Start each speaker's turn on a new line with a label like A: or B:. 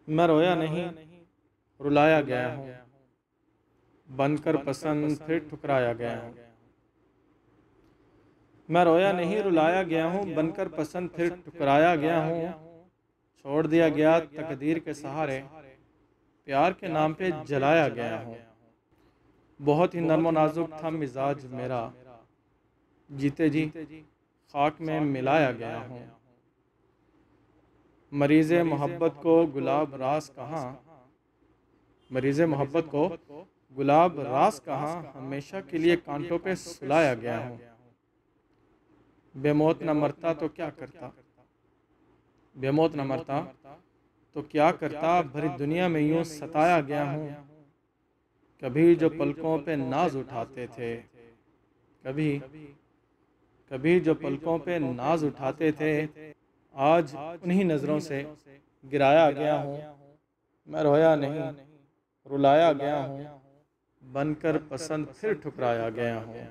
A: मैं रोया नहीं, रुलाया गया हूँ, बनकर पसंद फिर ठुकराया गया हूँ। मैं रोया नहीं, रुलाया गया हूँ, बनकर पसंद फिर ठुकराया गया हूँ। छोड़ दिया गया तकदीर के सहारे, प्यार के नाम पे जलाया गया हूँ। बहुत ही नर्म नाजुक था मिजाज मेरा, जीते जी खाक में मिलाया गया हूँ। मरीज़ मोहब्बत को गुलाब रास कहाँ, मरीज़ मोहब्बत को गुलाब रास कहाँ, हमेशा के लिए कांटों पे सुलाया गया हूँ। बेमौत न मरता तो क्या करता, बेमौत न मरता तो क्या करता, भरी दुनिया में यूं सताया गया हूँ। कभी जो पलकों पे नाज उठाते थे, कभी कभी जो पलकों पे नाज उठाते थे, आज उन्हीं नज़रों से गिराया गया हूँ। मैं रोया नहीं, रुलाया गया हूँ, बनकर पसंद फिर ठुकराया गया हूँ।